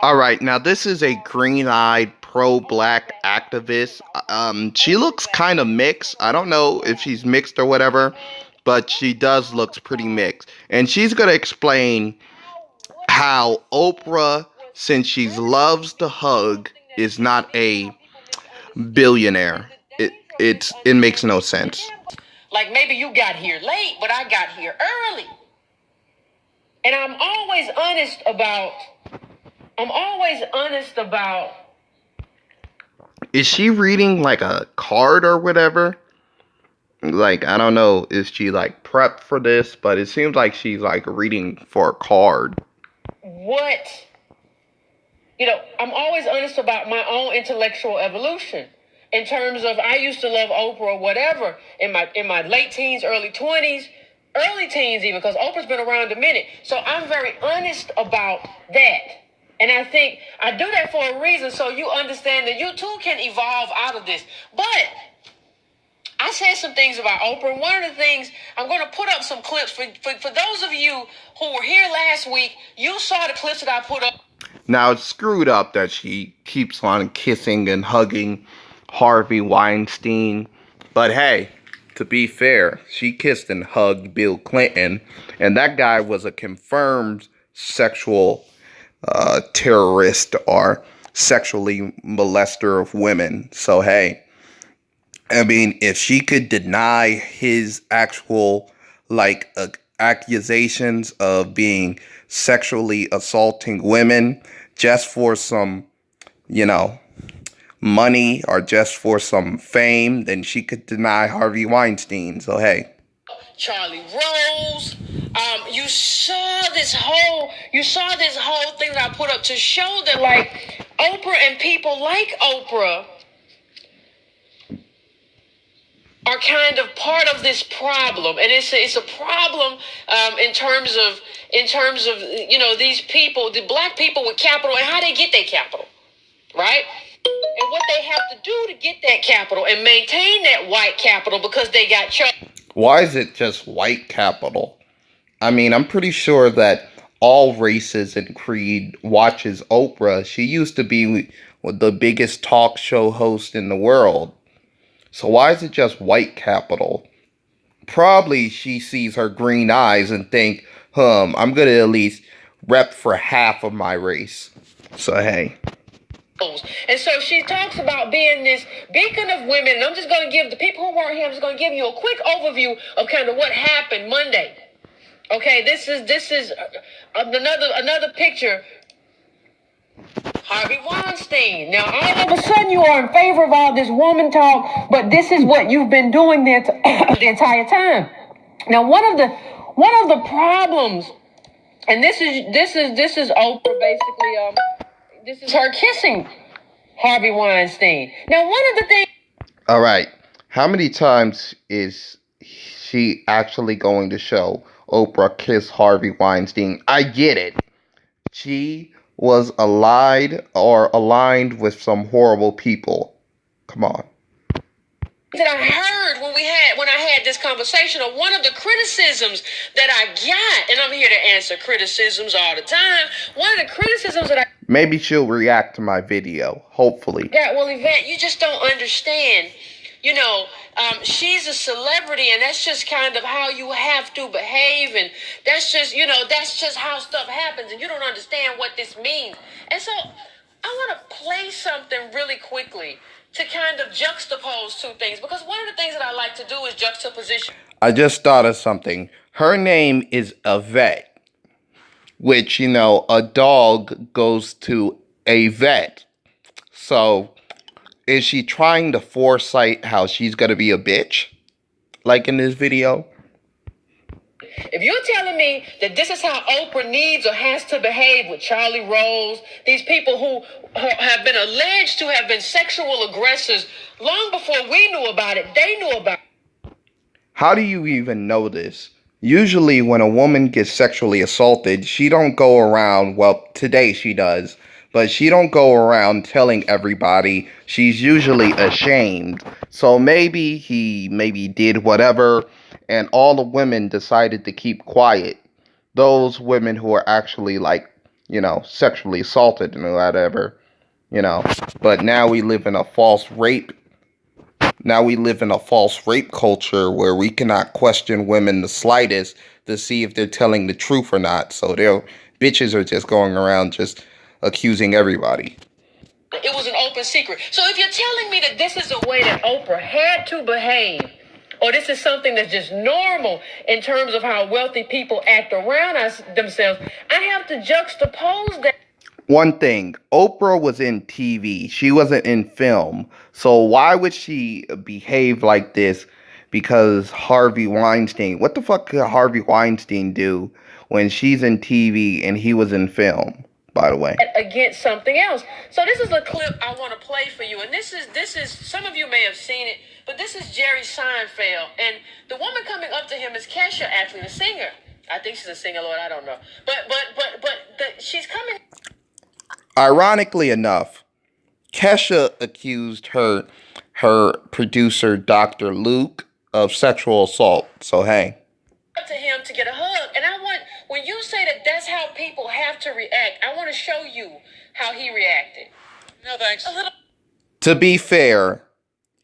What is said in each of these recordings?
All right, now this is a green-eyed pro-black activist. She looks kind of mixed. I don't know if she's mixed or whatever, but she does looks pretty mixed. And she's gonna explain how Oprah, since she loves to hug, is not a billionaire. It makes no sense. Like maybe you got here late, but I got here early. And I'm always honest about. Is she reading like a card or whatever? Like, I don't know, is she like prepped for this? But it seems like she's like reading for a card. What, I'm always honest about my own intellectual evolution. In terms of, I used to love Oprah or whatever in my late teens, early 20s, early teens even, because Oprah's been around a minute. So I'm very honest about that. And I think I do that for a reason, so you understand that you too can evolve out of this. But I said some things about Oprah. One of the things, I'm going to put up some clips for those of you who were here last week. You saw the clips that I put up. Now, it's screwed up that she keeps on kissing and hugging Harvey Weinstein. But hey, to be fair, she kissed and hugged Bill Clinton. And that guy was a confirmed sexual terrorist or sexually molester of women. So hey, I mean, if she could deny his actual accusations of being sexually assaulting women just for some, money or just for some fame, then she could deny Harvey Weinstein. So hey. Charlie Rose. You saw this whole thing that I put up to show that like Oprah and people like Oprah are kind of part of this problem, and it's a problem in terms of these people, the black people with capital, and how they get their capital, right? And what they have to do to get that capital and maintain that white capital because they got chosen. Why is it just white capital? I mean, I'm pretty sure that all races and creed watches Oprah. She used to be the biggest talk show host in the world. So why is it just white capital? Probably she sees her green eyes and think, I'm going to at least rep for half of my race. So hey. And so she talks about being this beacon of women. And I'm just going to give the people who weren't here, I'm just going to give you a quick overview of kind of what happened Monday. Okay, this is another picture. Harvey Weinstein. Now, all of a sudden, you are in favor of all this woman talk, but this is what you've been doing the entire time. Now, one of the problems, and this is Oprah basically. This is her kissing Harvey Weinstein. Now, one of the things. All right, how many times is she actually going to show Oprah kiss Harvey Weinstein? I get it. She was aligned with some horrible people. Come on. That I heard when I had this conversation, or one of the criticisms that I got, and I'm here to answer criticisms all the time. One of the criticisms that I maybe she'll react to my video, hopefully. Yeah, well, Yvette, you just don't understand. She's a celebrity, and that's just kind of how you have to behave, and that's just how stuff happens, and you don't understand what this means. And so I want to play something really quickly to kind of juxtapose two things, because one of the things that I like to do is juxtaposition. I just thought of something. Her name is Yvette, which, a dog goes to a vet. So is she trying to foresight how she's going to be a bitch? Like in this video? If you're telling me that this is how Oprah needs or has to behave with Charlie Rose, these people who have been alleged to have been sexual aggressors long before we knew about it, they knew about it. How do you even know this? Usually when a woman gets sexually assaulted, she don't go around, well, today she does, but she don't go around telling everybody. She's usually ashamed. So maybe he did whatever, and all the women decided to keep quiet. Those women who are actually sexually assaulted and whatever, but now we live in a false rape. Now we live in a false rape culture where we cannot question women the slightest to see if they're telling the truth or not. So their bitches are just going around just accusing everybody. It was an open secret. So if you're telling me that this is a way that Oprah had to behave, or this is something that's just normal in terms of how wealthy people act around themselves, I have to juxtapose that. One thing, Oprah was in TV. She wasn't in film. So why would she behave like this? Because Harvey Weinstein, what the fuck could Harvey Weinstein do when she's in TV and he was in film, by the way? Against something else. So this is a clip I want to play for you. And this is some of you may have seen it, but this is Jerry Seinfeld. And the woman coming up to him is Kesha, actually, the singer. I think she's a singer, Lord, I don't know. But she's coming. Ironically enough, Kesha accused her producer, Dr. Luke, of sexual assault. So hey. Up to him to get a hug. And I want, when you say that that's how people have to react, I want to show you how he reacted. No, thanks. A little. To be fair,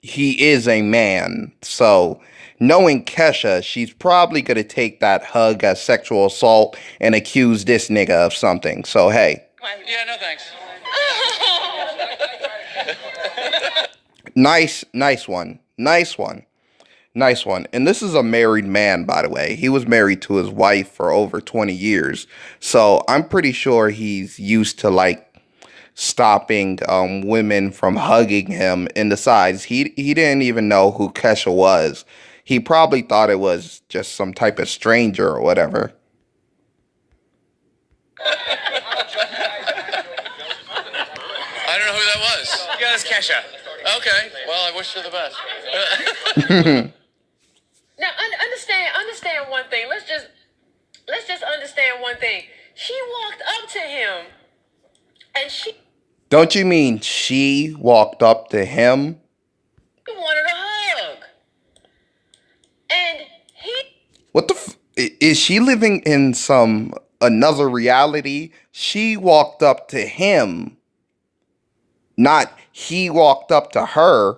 he is a man. So knowing Kesha, she's probably going to take that hug as sexual assault and accuse this nigga of something. So hey. Yeah, no thanks. Nice one. And this is a married man, by the way. He was married to his wife for over 20 years. So I'm pretty sure he's used to like stopping women from hugging him in the sides. He didn't even know who Kesha was. He probably thought it was just some type of stranger or whatever. I don't know who that was. Yeah, that's Kesha. Okay. Well, I wish her the best. Now, understand one thing. Let's just understand one thing. She walked up to him, and she. Don't you mean she walked up to him? He wanted a hug, and he. What the is she living in some another reality? She walked up to him. Not he walked up to her.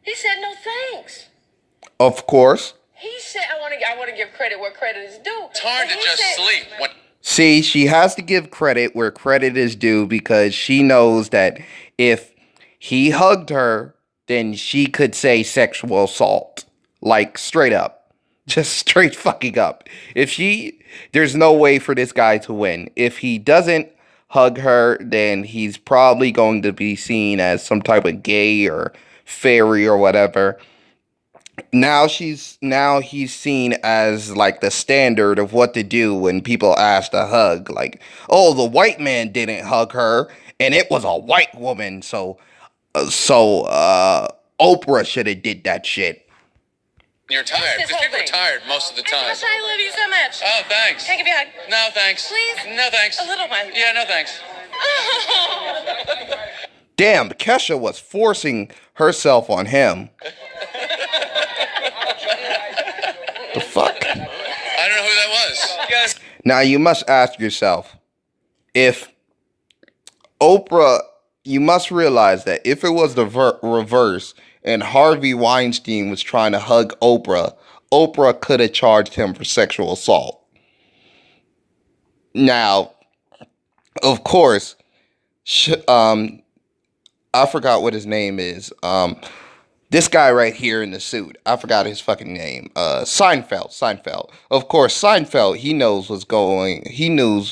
He said no thanks. Of course. He said I want to give credit where credit is due. It's hard to just sleep. See, she has to give credit where credit is due because she knows that if he hugged her, then she could say sexual assault. Like straight up. Just straight fucking up. There's no way for this guy to win. If he doesn't hug her, then he's probably going to be seen as some type of gay or fairy or whatever. Now he's seen as like the standard of what to do when people ask to hug. Like, oh, the white man didn't hug her, and it was a white woman. So Oprah should have did that shit. You're tired. Because people are tired most of the time. I love you so much. Oh, thanks. Can I give you a hug? No, thanks. Please? No, thanks. A little one. Yeah, no, thanks. Damn, Kesha was forcing herself on him. The fuck? I don't know who that was. You guys. Now you must ask yourself, if Oprah, you must realize that if it was the reverse and Harvey Weinstein was trying to hug Oprah, Oprah could have charged him for sexual assault. Now, of course, I forgot what his name is. This guy right here in the suit. I forgot his fucking name. Seinfeld. Of course, Seinfeld, he knows what's going. He knew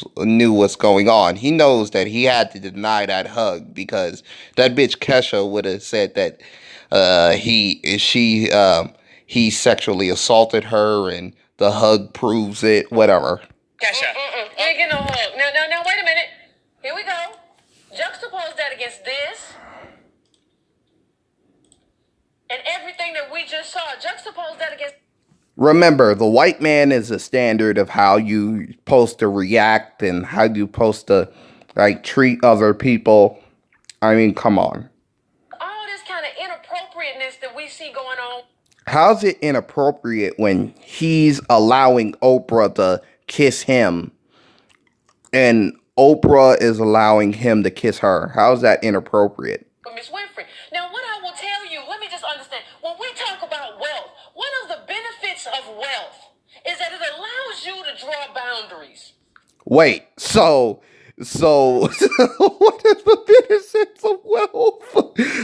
what's going on. He knows that he had to deny that hug because that bitch Kesha would have said that he sexually assaulted her and the hug proves it. Whatever. Kesha. You ain't getting no hug. Now, wait a minute. Here we go. Juxtapose that against this. And everything that we just saw, juxtapose that against. Remember, the white man is a standard of how you supposed to react and how you supposed to like treat other people. I mean, come on. All this kind of inappropriateness that we see going on. How's it inappropriate when he's allowing Oprah to kiss him, and Oprah is allowing him to kiss her. How's that inappropriate? Miss Winfrey. Now, what I will tell you, let me just understand. When we talk about wealth, one of the benefits of wealth is that it allows you to draw boundaries. Wait, so what is the benefits of wealth?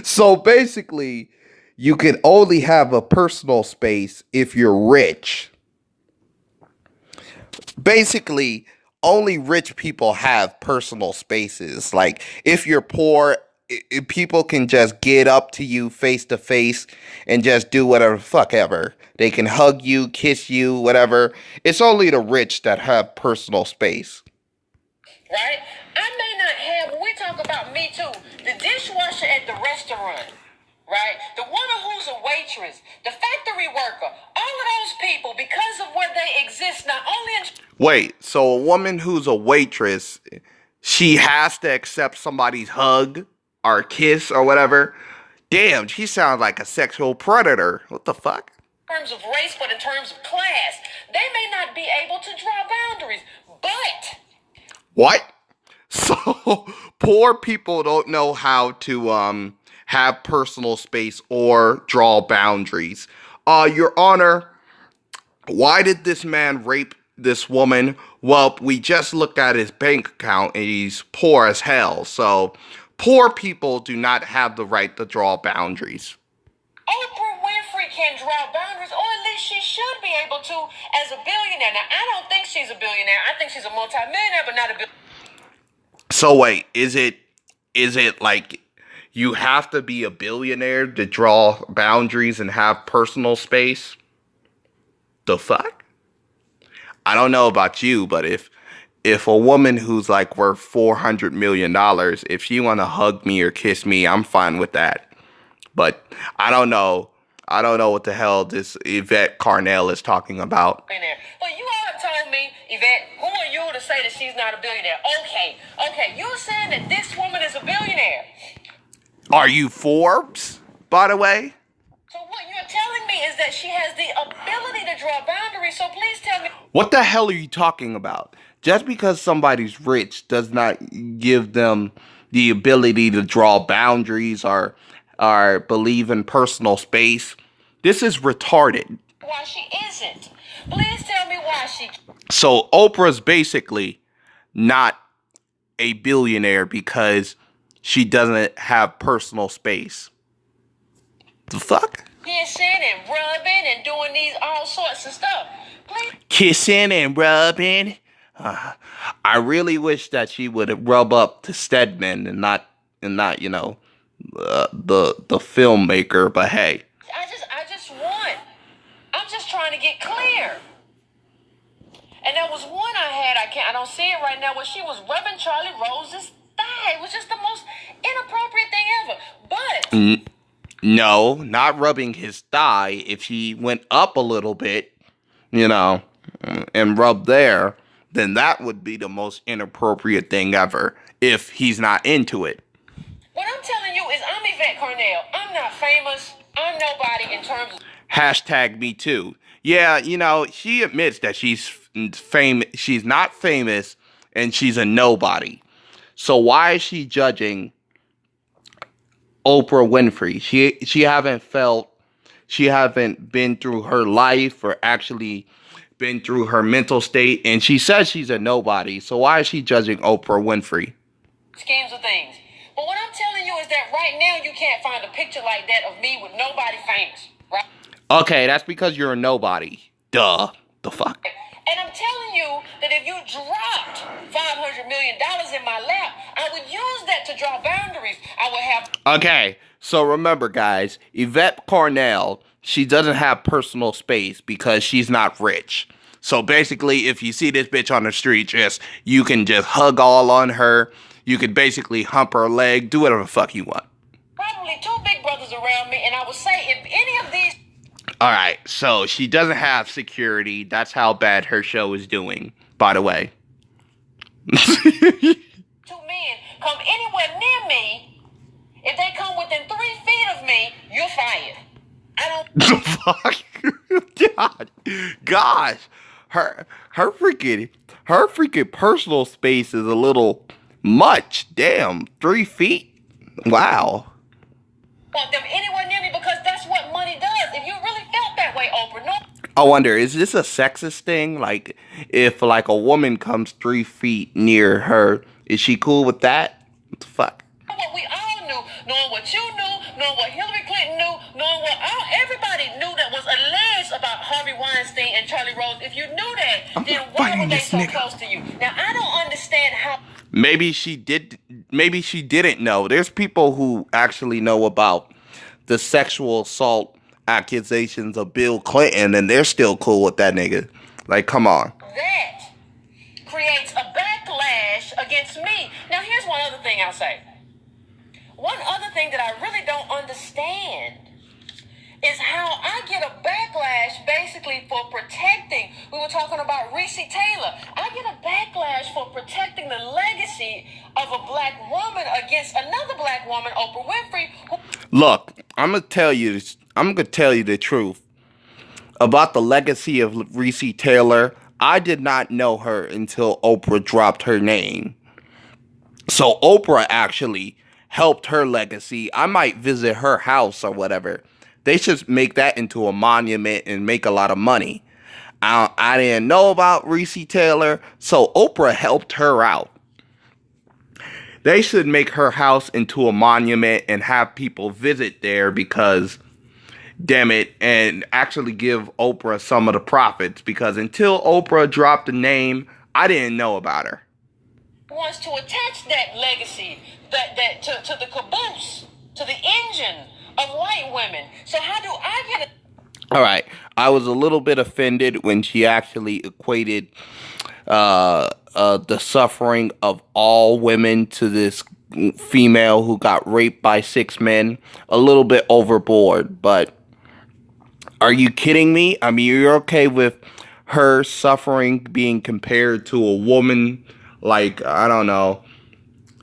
So basically, you can only have a personal space if you're rich. Basically, only rich people have personal spaces. Like, if you're poor, people can just get up to you face to face and just do whatever the fuck ever. They can hug you, kiss you, whatever. It's only the rich that have personal space. Right? I may not have, when we talk about me too, the dishwasher at the restaurant, right? The woman who's a waitress, the factory worker, all of those people, because of where they exist, not only in... Wait, so a woman who's a waitress, she has to accept somebody's hug or kiss or whatever? Damn, she sounds like a sexual predator. What the fuck? In terms of race, but in terms of class, they may not be able to draw boundaries, but... What? So poor people don't know how to have personal space or draw boundaries. Your Honor, why did this man rape this woman? Well, we just looked at his bank account and he's poor as hell. So poor people do not have the right to draw boundaries. Oprah Winfrey can draw boundaries, or at least she should be able to as a billionaire. Now, I don't think she's a billionaire. I think she's a multimillionaire, but not a billionaire. So wait, is it like you have to be a billionaire to draw boundaries and have personal space? The fuck? I don't know about you, but if a woman who's like worth $400 million, if she want to hug me or kiss me, I'm fine with that. But I don't know what the hell this Yvette Carnell is talking about. But you all have told me, Yvette, who are you to say that she's not a billionaire? Okay, you're saying that this woman is a billionaire. Are you Forbes, by the way? So what you're telling me is that she has the ability to draw boundaries, so please tell me. What the hell are you talking about? Just because somebody's rich does not give them the ability to draw boundaries or believe in personal space. This is retarded. Why she isn't. Please tell me why she... So Oprah's basically not a billionaire because she doesn't have personal space. The fuck? Kissing and rubbing and doing these all sorts of stuff. Please. Kissing and rubbing. I really wish that she would rub up to Stedman and not the filmmaker. But hey, I'm just trying to get clear. And there was one I don't see it right now, where she was rubbing Charlie Rose's thigh. It was just the most inappropriate thing ever. But no, not rubbing his thigh. If he went up a little bit, and rubbed there, then that would be the most inappropriate thing ever if he's not into it. What I'm telling you is I'm Yvette Carnell. I'm not famous. I'm nobody in terms of... Hashtag me too. Yeah, she admits that she's famous. She's not famous and she's a nobody. So why is she judging Oprah Winfrey? She haven't been through her life or actually been through her mental state, and she says she's a nobody. So why is she judging Oprah Winfrey? Schemes of things. But what I'm telling you is that right now you can't find a picture like that of me with nobody famous, right? Okay, that's because you're a nobody. Duh. The fuck? And I'm telling you that if you dropped $500 million in my lap, I would use that to draw boundaries. I would have... Okay, so remember, guys, Yvette Carnell, she doesn't have personal space because she's not rich. So basically, if you see this bitch on the street, you can just hug all on her. You could basically hump her leg, do whatever the fuck you want. Probably two big brothers around me, and I would say if any of these... All right, so she doesn't have security. That's how bad her show is doing, by the way. Two men come anywhere near me, if they come within 3 feet of me, you're fired. I don't... The fuck? God. Gosh. her her freaking personal space is a little much. Damn, 3 feet. Wow. Want them anywhere near me because that's what money does. If you really felt that way, Oprah, no. I wonder, is this a sexist thing? Like, if like a woman comes 3 feet near her, is she cool with that? What the fuck? What we all knew, knowing what you knew, knowing what Hillary Clinton knew, knowing what everybody knew that was alleged about Harvey Weinstein and Charlie Rose. If you knew that, then why were they so close to you? Now I don't understand how. Maybe she did. Maybe she didn't know. There's people who actually know about the sexual assault accusations of Bill Clinton, and they're still cool with that nigga. Like, come on. That creates a backlash against me. Now, here's one other thing I'll say. One other thing that I really don't understand is how I get a backlash basically for protecting. We were talking about Reese Taylor. I get a backlash for protecting the legacy of a black woman against another black woman, Oprah Winfrey. Look, I'm gonna tell you the truth about the legacy of Reese Taylor. I did not know her until Oprah dropped her name. So Oprah actually helped her legacy. I might visit her house or whatever. They should make that into a monument and make a lot of money. I didn't know about Reese Taylor, so Oprah helped her out. They should make her house into a monument and have people visit there because, damn it, and actually give Oprah some of the profits, because until Oprah dropped the name, I didn't know about her. Wants to attach that legacy to the caboose, to the engine of white women. So how do I get it? All right, I was a little bit offended when she actually equated the suffering of all women to this female who got raped by 6 men. A little bit overboard, but are you kidding me? I mean, you're okay with her suffering being compared to a woman, like, I don't know,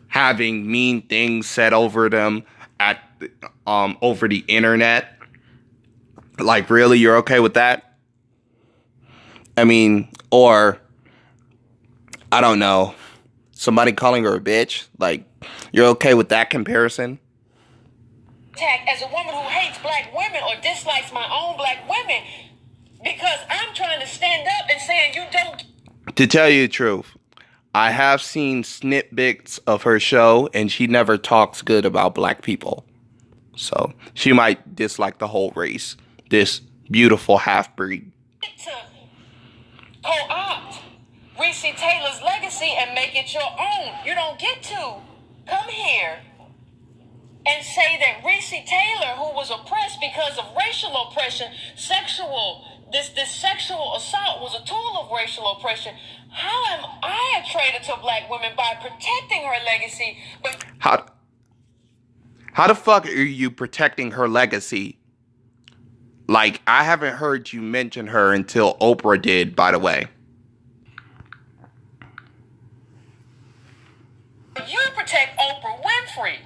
having mean things said over them at over the internet? Like, really, you're okay with that? I mean, or I don't know, somebody calling her a bitch? Like, you're okay with that comparison? As a woman who hates black women or dislikes my own black women, because I'm trying to stand up and saying you don't. To tell you the truth, I have seen snippets of her show, and she never talks good about black people. So she might dislike the whole race. This beautiful half-breed. To co-opt Reese Taylor's legacy and make it your own. You don't get to come here and say that Reese Taylor, who was oppressed because of racial oppression, this sexual assault was a tool of racial oppression. How am I a traitor to black women by protecting her legacy? But how the fuck are you protecting her legacy? Like, I haven't heard you mention her until Oprah did, by the way. You protect Oprah Winfrey,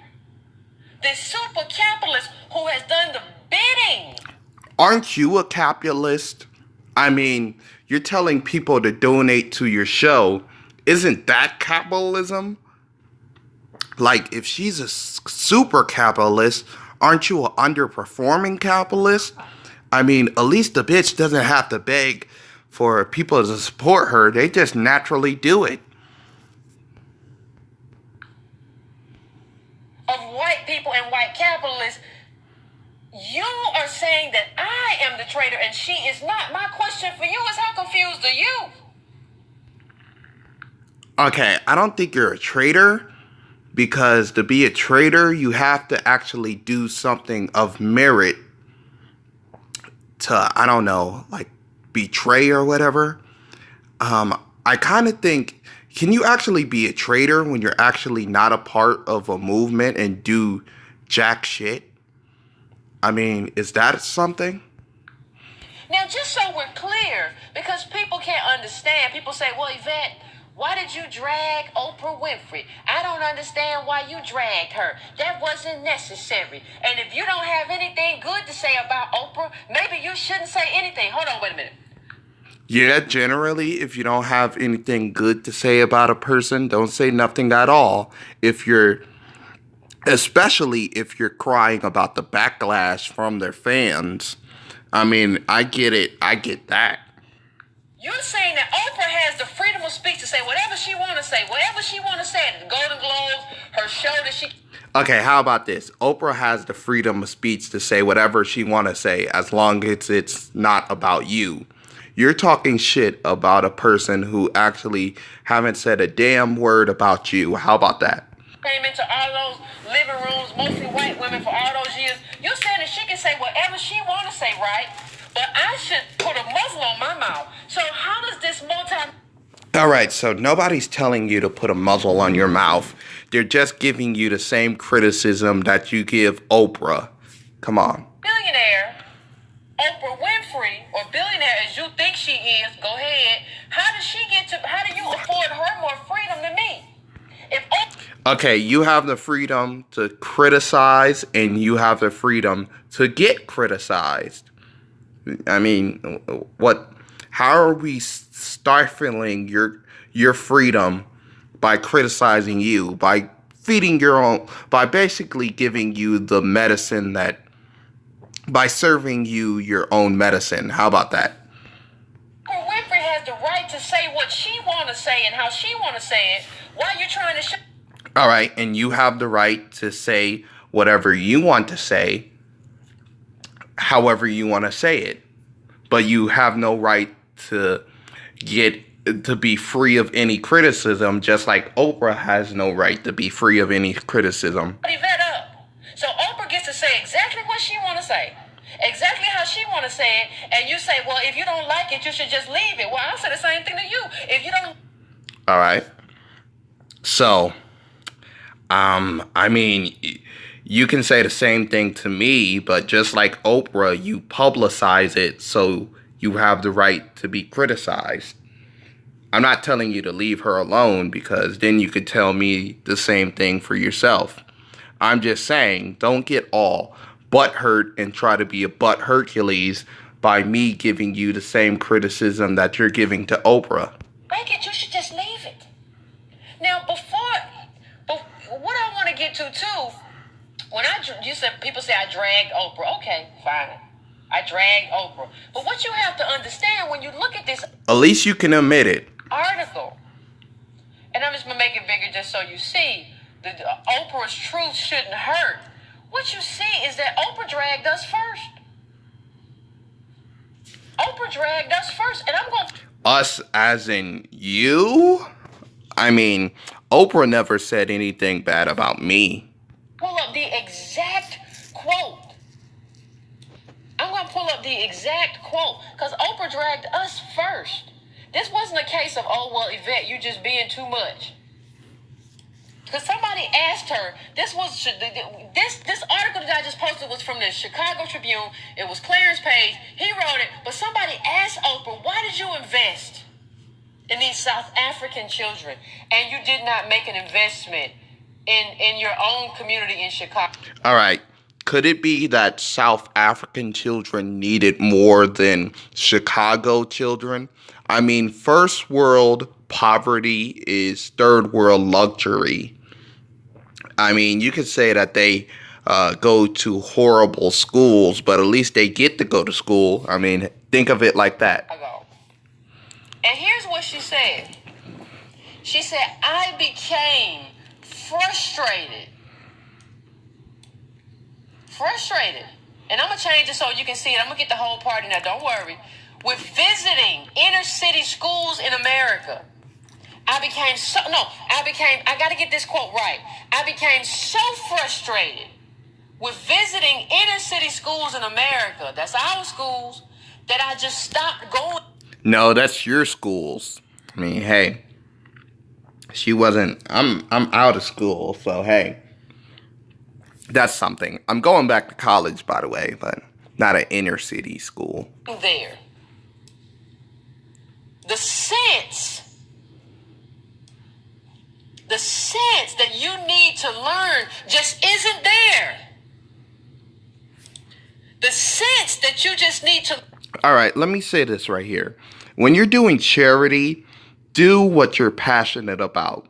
this super capitalist who has done the bidding. Aren't you a capitalist? I mean, you're telling people to donate to your show. Isn't that capitalism? Like, if she's a super capitalist, aren't you an underperforming capitalist? I mean, at least the bitch doesn't have to beg for people to support her. They just naturally do it. Of white people and white capitalists, you are saying that I am the traitor and she is not. My question for you is, how confused are you? Okay, I don't think you're a traitor, because to be a traitor, you have to actually do something of merit to, I don't know, like betray or whatever. I kind of think, can you actually be a traitor when you're actually not a part of a movement and do jack shit? I mean, is that something? Now, just so we're clear, because people can't understand, people say, well, Yvette, why did you drag Oprah Winfrey? I don't understand why you dragged her. That wasn't necessary. And if you don't have anything good to say about Oprah, maybe you shouldn't say anything. Hold on, wait a minute. Yeah, generally, if you don't have anything good to say about a person, don't say nothing at all. If you're, especially if you're crying about the backlash from their fans. I mean, I get it. I get that. You're saying that Oprah has the freedom of speech to say whatever she want to say, whatever she want to say at the Golden Globes, her show that she... Okay, how about this? Oprah has the freedom of speech to say whatever she want to say as long as it's not about you. You're talking shit about a person who actually haven't said a damn word about you. How about that? Came into all those living rooms, mostly white women for all those years. You're saying that she can say whatever she want to say, right? But I should put a muzzle on my mouth. So how does this All right, so nobody's telling you to put a muzzle on your mouth. They're just giving you the same criticism that you give Oprah. Come on. Billionaire, Oprah Winfrey, or billionaire as you think she is, go ahead. How do you afford her more freedom than me? Okay, you have the freedom to criticize and you have the freedom to get criticized. I mean, what? How are we stifling your freedom by criticizing you, by feeding your own, by basically giving you the medicine by serving you your own medicine? How about that? Oprah Winfrey has the right to say what she want to say and how she want to say it. Why are you trying to? All right, and you have the right to say whatever you want to say, however you want to say it. But you have no right to be free of any criticism, just like Oprah has no right to be free of any criticism. So Oprah gets to say exactly what she want to say, exactly how she want to say it, and you say, well, if you don't like it, you should just leave it. Well, I'll say the same thing to you. If you don't... All right. So, I mean, you can say the same thing to me, but just like Oprah, you publicize it so you have the right to be criticized. I'm not telling you to leave her alone because then you could tell me the same thing for yourself. I'm just saying, don't get all butthurt and try to be a butt Hercules by me giving you the same criticism that you're giving to Oprah. Make it, you should just leave it. Now, but what I want to get to too, you said people say I dragged Oprah. Okay, fine. I dragged Oprah. But what you have to understand when you look at this... At least you can admit it. ...article, and I'm just going to make it bigger just so you see, Oprah's truth shouldn't hurt. What you see is that Oprah dragged us first. Oprah dragged us first, and I'm going to... Us as in you? I mean, Oprah never said anything bad about me. Pull up the exact quote. I'm going to pull up the exact quote because Oprah dragged us first. This wasn't a case of, oh, well, Yvette, you just being too much. Because somebody asked her, this article that I just posted was from the Chicago Tribune. It was Clarence Page. He wrote it. But somebody asked Oprah, why did you invest in these South African children? And you did not make an investment in your own community in Chicago. All right. Could it be that South African children needed more than Chicago children? I mean, first world poverty is third world luxury. I mean, you could say that they go to horrible schools, but at least they get to go to school. I mean, think of it like that. And here's what she said. She said, I became frustrated. And I'm going to change it so you can see it. I'm going to get the whole party now. Don't worry. With visiting inner city schools in America, I got to get this quote right. I became so frustrated with visiting inner city schools in America, that's our schools, that I just stopped going. No, that's your schools. I mean, hey, I'm out of school, so hey. That's something. I'm going back to college, by the way, but not an inner city school. There. The sense that you need to learn just isn't there. The sense that you just need to... All right, let me say this right here. When you're doing charity, do what you're passionate about.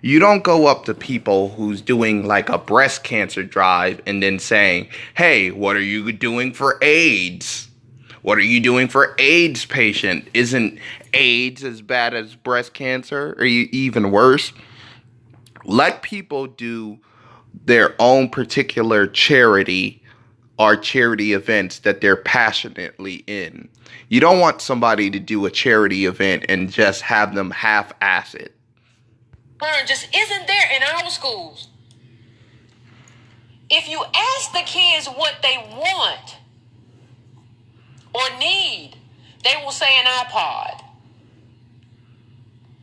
You don't go up to people who's doing like a breast cancer drive and then saying, "Hey, what are you doing for AIDS? What are you doing for AIDS patient? Isn't AIDS as bad as breast cancer or even worse?" Let people do their own particular charity or charity events that they're passionately in. You don't want somebody to do a charity event and just have them half-ass it. Just isn't there in our schools. If you ask the kids what they want or need, they will say an iPod,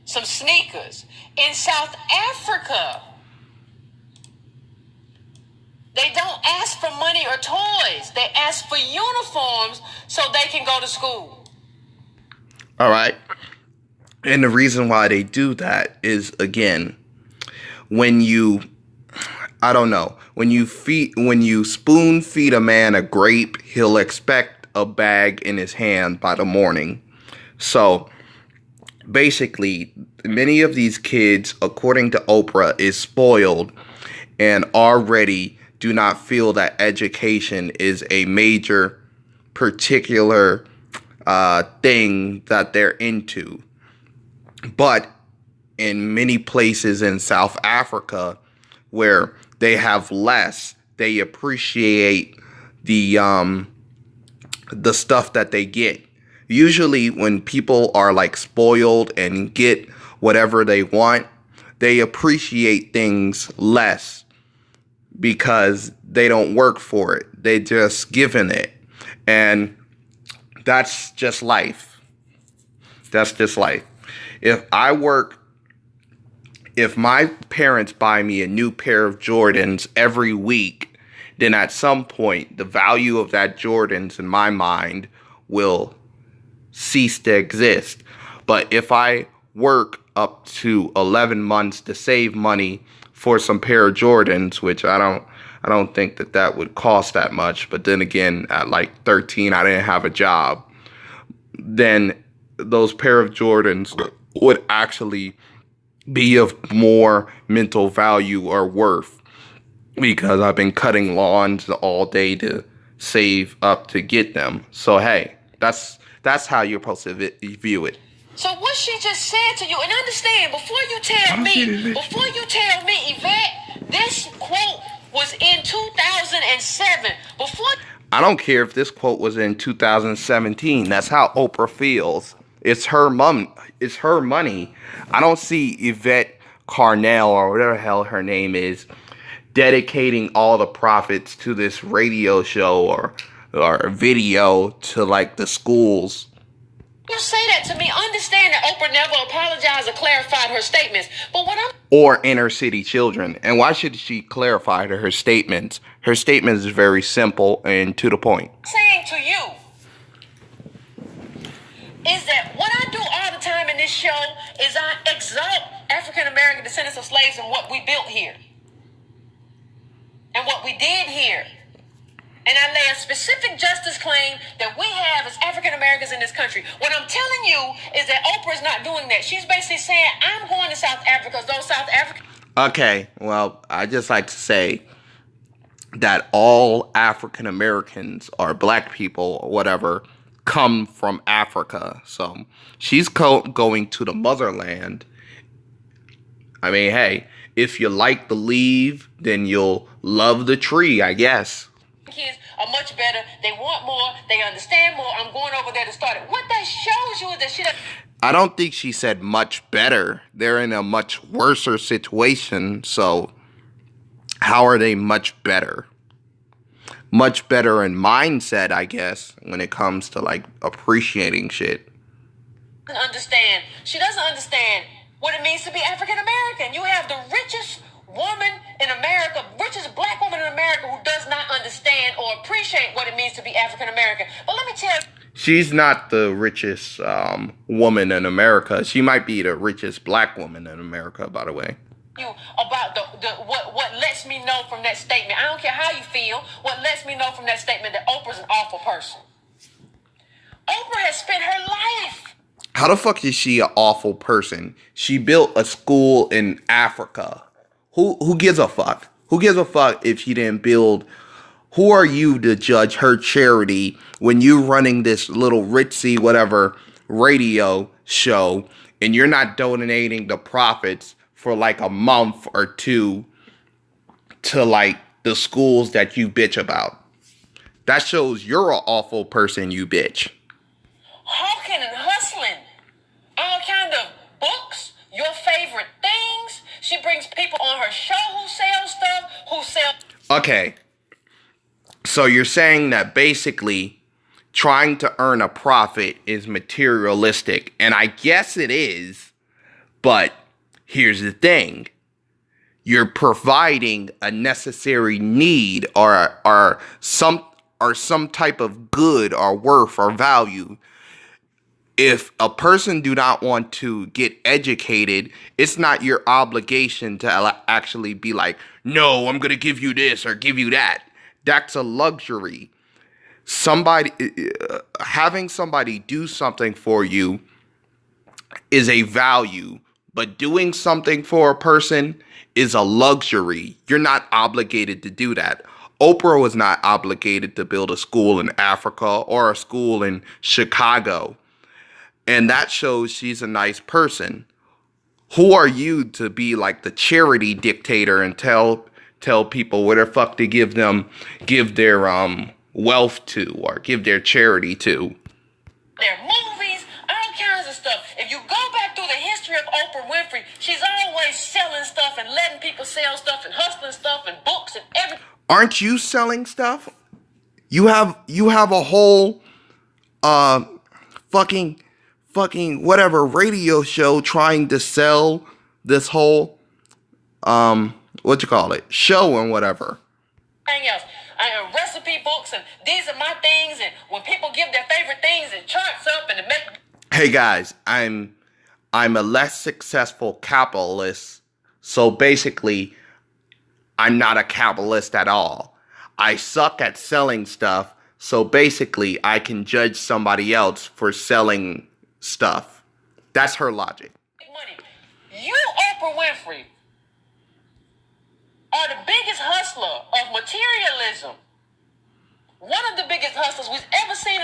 some sneakers. In South Africa, they don't ask for money or toys. They ask for uniforms so they can go to school. All right. And the reason why they do that is, again, when you, I don't know, when you spoon feed a man a grape, he'll expect a bag in his hand by the morning. So basically, many of these kids, according to Oprah, is spoiled and already do not feel that education is a major particular thing that they're into. But in many places in South Africa where they have less, they appreciate the stuff that they get. Usually when people are like spoiled and get whatever they want, they appreciate things less because they don't work for it. They just given it. And that's just life. That's just life. If my parents buy me a new pair of Jordans every week, then at some point the value of that Jordans in my mind will cease to exist. But if I work up to 11 months to save money for some pair of Jordans, which I don't think that would cost that much, but then again, at like 13 I didn't have a job, then those pair of Jordans would actually be of more mental value or worth because I've been cutting lawns all day to save up to get them. So hey, that's how you're supposed to view it. So what she just said to you, and understand, before you tell me, Yvette, this quote was in 2007. I don't care if this quote was in 2017. That's how Oprah feels. It's her mom. It's her money. I don't see Yvette Carnell or whatever the hell her name is dedicating all the profits to this radio show or video to like the schools. You say that to me. Understand that Oprah never apologized or clarified her statements. But what I'm or inner city children. And why should she clarify her statements? Her statement is very simple and to the point. Saying to you is that what I do all the time in this show is I exalt African American descendants of slaves and what we built here and what we did here. And I lay a specific justice claim that we have as African Americans in this country. What I'm telling you is that Oprah's not doing that. She's basically saying, I'm going to South Africa, those South Africans. Okay, well, I just like to say that all African Americans or black people or whatever come from Africa. So she's going to the motherland. I mean, hey, if you like the leaf, then you'll love the tree, I guess. Kids are much better. They want more. They understand more. I'm going over there to start it. What that shows you is that shit. I don't think she said much better. They're in a much worser situation. So how are they much better? Much better in mindset, I guess, when it comes to like appreciating shit. Understand. She doesn't understand what it means to be African American. You have the richest woman in America, richest black woman in America who does not understand or appreciate what it means to be African American. But let me tell you, she's not the richest woman in America. She might be the richest black woman in America, by the way. You about what lets me know from that statement. I don't care how you feel. What lets me know from that statement that Oprah's an awful person. Oprah has spent her life. How the fuck is she an awful person? She built a school in Africa. Who gives a fuck? Who gives a fuck if she didn't build? Who are you to judge her charity when you running this little ritzy whatever radio show and you're not donating the profits for like a month or two to like the schools that you bitch about? That shows you're an awful person, you bitch. Hawking and hustling. All kind of books, your favorite things. She brings people on her show who sell stuff, who sell... Okay. So you're saying that basically trying to earn a profit is materialistic. And I guess it is. But here's the thing. You're providing a necessary need or some type of good or worth or value. If a person do not want to get educated, it's not your obligation to actually be like, no, I'm going to give you this or give you that. That's a luxury. Having somebody do something for you is a value, but doing something for a person is a luxury. You're not obligated to do that. Oprah was not obligated to build a school in Africa or a school in Chicago. And that shows she's a nice person. Who are you to be like the charity dictator and tell people where the fuck to give their wealth to or give their charity to? Their movies, all kinds of stuff. If you go back through the history of Oprah Winfrey, she's always selling stuff and letting people sell stuff and hustling stuff and books and everything. Aren't you selling stuff? You have a whole fucking whatever radio show trying to sell this whole show and whatever. Else. I have recipe books and these are my things, and when people give their favorite things, it charts up and it makes... Hey guys, I'm a less successful capitalist, so basically I'm not a capitalist at all. I suck at selling stuff, so basically I can judge somebody else for selling stuff. That's her logic. Money. You, Oprah Winfrey, are the biggest hustler of materialism. One of the biggest hustlers we've ever seen.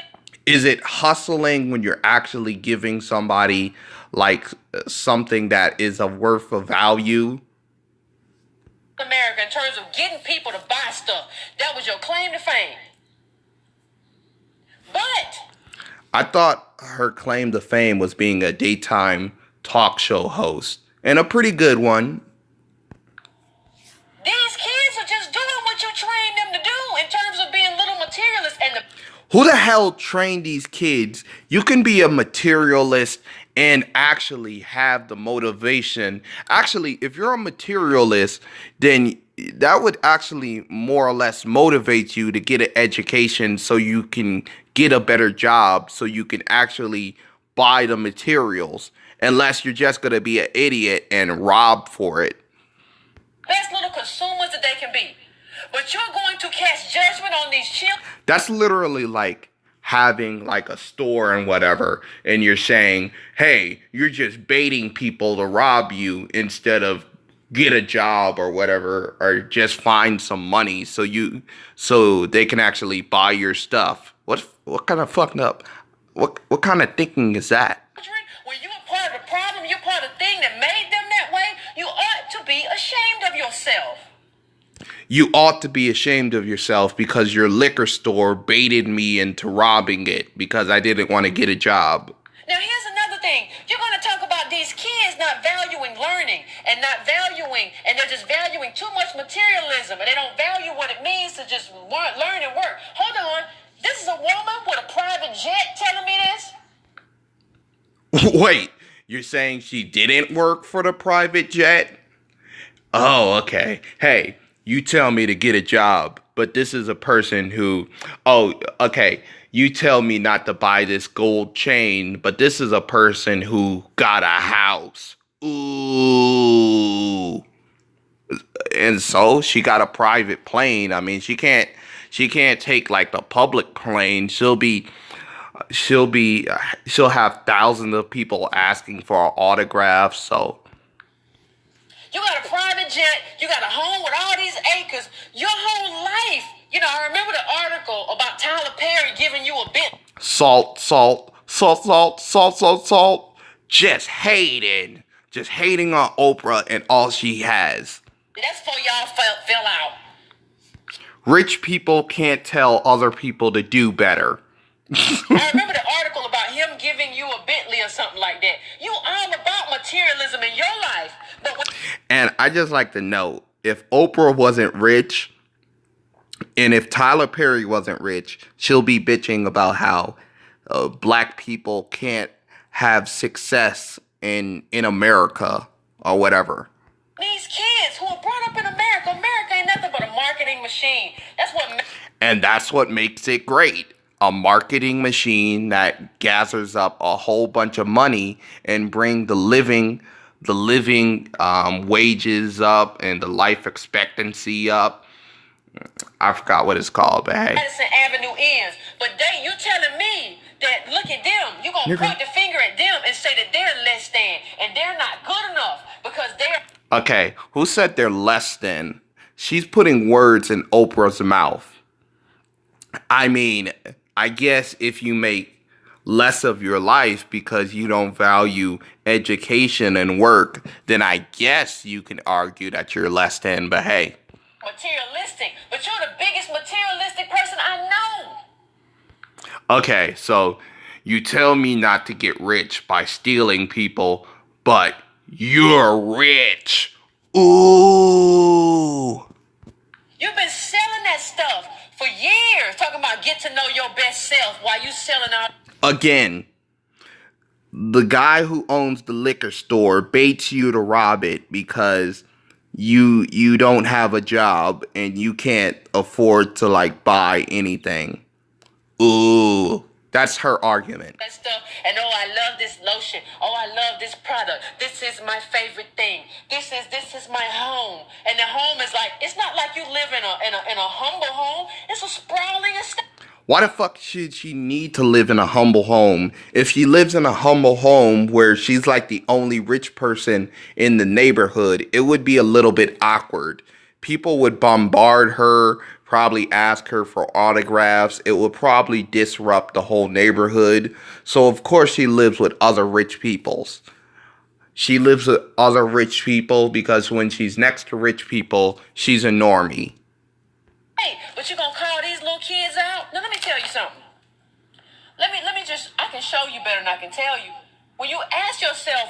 Is it hustling when you're actually giving somebody like something that is of worth of value? America, in terms of getting people to buy stuff. That was your claim to fame. But I thought her claim to fame was being a daytime talk show host, and a pretty good one. These kids are just doing what you trained them to do in terms of being little materialists. And who the hell trained these kids? You can be a materialist and actually have the motivation. Actually, if you're a materialist, then that would actually more or less motivate you to get an education so you can get a better job, so you can actually buy the materials, unless you're just going to be an idiot and rob for it. Best little consumers that they can be. But you're going to cast judgment on these children. That's literally like having like a store and whatever, and you're saying, hey, you're just baiting people to rob you instead of get a job or whatever, or just find some money so they can actually buy your stuff. What kind of fucked up, what kind of thinking is that? When you're part of the problem, you're part of the thing that made them that way, you ought to be ashamed of yourself. You ought to be ashamed of yourself because your liquor store baited me into robbing it because I didn't want to get a job. Now here's another thing. You're going to talk about these kids not valuing learning and they're just valuing too much materialism, and they don't value what it means to just learn and work. Hold on. This is a woman with a private jet telling me this? Wait, you're saying she didn't work for the private jet? Oh, okay. Hey, you tell me to get a job, but this is a person who, you tell me not to buy this gold chain, but this is a person who got a house. Ooh. And so she got a private plane. I mean, she can't take like the public plane. She'll be she'll have thousands of people asking for her autographs. So you got a private jet, you got a home with all these acres, your whole life. You know, I remember the article about Tyler Perry giving you a bit. Salt. Just hating on Oprah and all she has. That's before y'all fell out. Rich people can't tell other people to do better. I remember the article about him giving you a Bentley or something like that. You all about materialism in your life. And I just like to know, if Oprah wasn't rich, and if Tyler Perry wasn't rich, she'll be bitching about how black people can't have success in America or whatever. These kids who are brought up in America ain't nothing but a marketing machine. And that's what makes it great. A marketing machine that gathers up a whole bunch of money and bring the living wages up and the life expectancy up. I forgot what it's called, but hey. Madison Avenue ends. But you telling me that, look at them, you're going to point the finger at them and say that they're less than and they're not good enough because they're... Okay, who said they're less than? She's putting words in Oprah's mouth. I mean, I guess if you make less of your life because you don't value education and work, then I guess you can argue that you're less than, but hey. Materialistic, but you're the biggest materialistic person I know. Okay, so you tell me not to get rich by stealing people, but you're rich. Ooh. You've been selling that stuff for years, talking about get to know your best self while you selling out. Again, the guy who owns the liquor store baits you to rob it because you don't have a job and you can't afford to buy anything. Ooh, that's her argument. That stuff, and oh, I love this lotion. Oh, I love this product. This is my favorite thing. This is my home. And the home is it's not like you live in a humble home. It's a sprawling estate. Why the fuck should she need to live in a humble home? If she lives in a humble home where she's the only rich person in the neighborhood, it would be a little bit awkward. People would bombard her, probably ask her for autographs. It would probably disrupt the whole neighborhood. So of course she lives with other rich peoples. She lives with other rich people because when she's next to rich people, she's a normie. Hey, but you gonna call these little kids out? Now let me tell you something. I can show you better than I can tell you. When you ask yourself...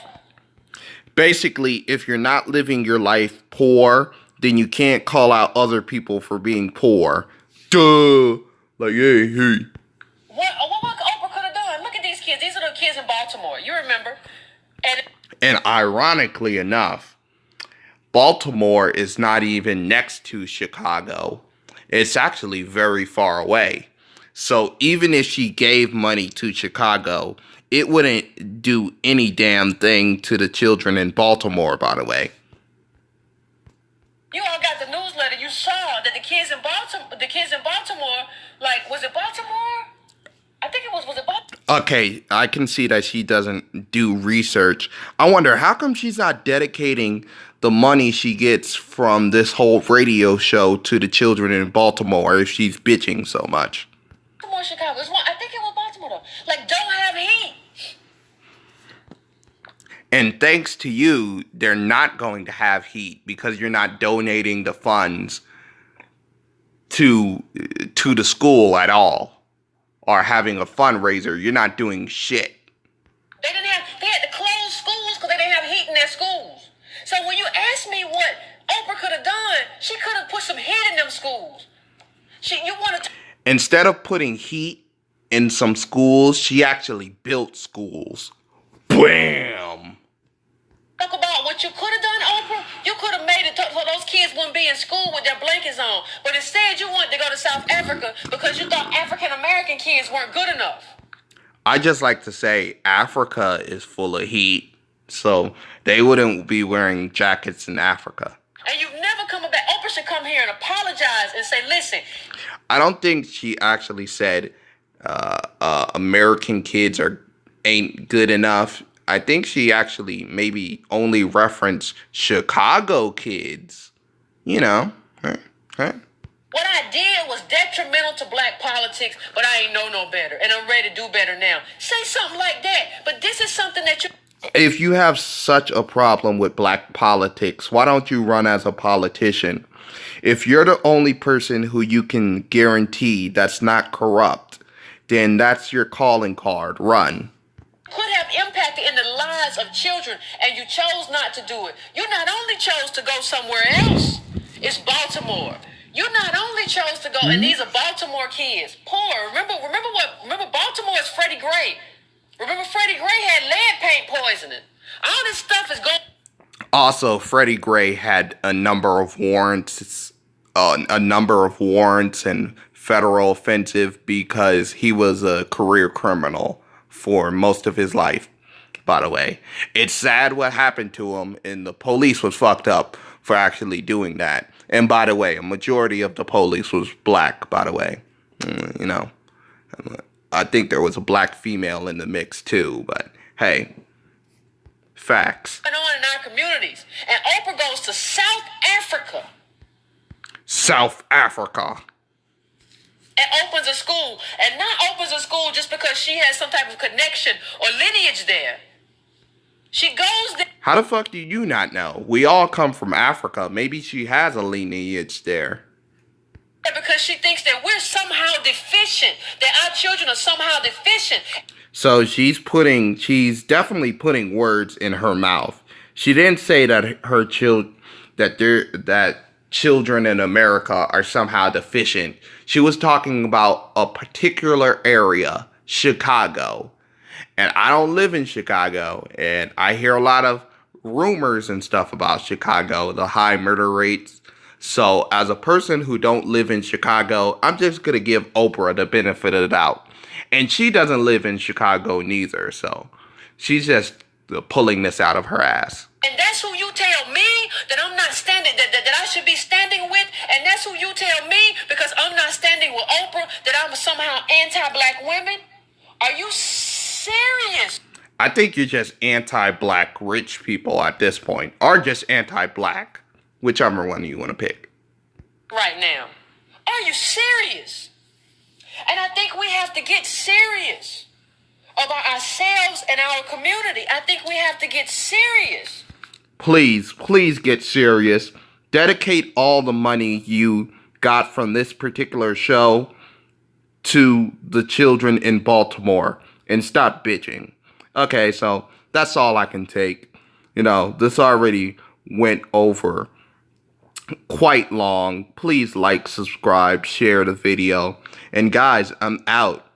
Basically, if you're not living your life poor, then you can't call out other people for being poor. Duh! Hey. What Oprah could have done? Look at these kids. These are the kids in Baltimore. You remember? And ironically enough, Baltimore is not even next to Chicago. It's actually very far away. So even if she gave money to Chicago, it wouldn't do any damn thing to the children in Baltimore, by the way. You all got the newsletter. You saw that the kids in Baltimore, was it Baltimore? I think was it Baltimore? Okay, I can see that she doesn't do research. I wonder, how come she's not dedicating the money she gets from this whole radio show to the children in Baltimore if she's bitching so much? Baltimore, Chicago. I think it was Baltimore, though. Don't have heat. And thanks to you, they're not going to have heat because you're not donating the funds to the school at all. Or having a fundraiser. You're not doing shit. They had to close schools because they didn't have heat in their schools. So when you ask me what Oprah could have done, she could have put some heat in them schools. Instead of putting heat in some schools, she actually built schools. Bam! Talk about what you could have done, Oprah. You could have made it so those kids wouldn't be in school with their blankets on. But instead, you wanted to go to South Africa because you thought African-American kids weren't good enough. I just like to say Africa is full of heat, so they wouldn't be wearing jackets in Africa. And you've never come back. Oprah should come here and apologize and say, listen. I don't think she actually said American kids ain't good enough. I think she actually maybe only referenced Chicago kids. You know, huh? What I did was detrimental to black politics, but I ain't know no better, and I'm ready to do better now. Say something like that, but this is something that you... If you have such a problem with black politics, why don't you run as a politician? If you're the only person who you can guarantee that's not corrupt, then that's your calling card. Run. Could have impacted in the lives of children, and you chose not to do it. You not only chose to go somewhere else, it's Baltimore. You not only chose to go, and these are Baltimore kids, poor. Remember Baltimore is Freddie Gray. Remember Freddie Gray had lead paint poisoning. All this stuff is going. Also, Freddie Gray had a number of warrants, and federal offensive because he was a career criminal for most of his life. By the way, it's sad what happened to him, and the police was fucked up for actually doing that. And by the way, a majority of the police was black, by the way. You know, I think there was a black female in the mix too, but hey, facts. Going on in our communities. And Oprah goes to South Africa. South Africa. And opens a school. And not opens a school just because she has some type of connection or lineage there. She goes there. How the fuck do you not know? We all come from Africa. Maybe she has a lineage there. Because she thinks that we're somehow deficient. That our children are somehow deficient. So she's definitely putting words in her mouth. She didn't say that that children in America are somehow deficient. She was talking about a particular area, Chicago. And I don't live in Chicago, and I hear a lot of rumors and stuff about Chicago, the high murder rates. So as a person who don't live in Chicago, I'm just going to give Oprah the benefit of the doubt. And she doesn't live in Chicago neither, so she's just pulling this out of her ass. And that's who you tell me that I'm not standing, that I should be standing with, and that's who you tell me because I'm not standing with Oprah, that I'm somehow anti-black women? Are you serious? I think you're just anti-black rich people at this point, or just anti-black, whichever one you want to pick. Right now. Are you serious? And I think we have to get serious about ourselves and our community. I think we have to get serious. Please get serious. Dedicate all the money you got from this particular show to the children in Baltimore and stop bitching. Okay, so that's all I can take. You know, this already went over quite long. Please like, subscribe, share the video. And guys, I'm out.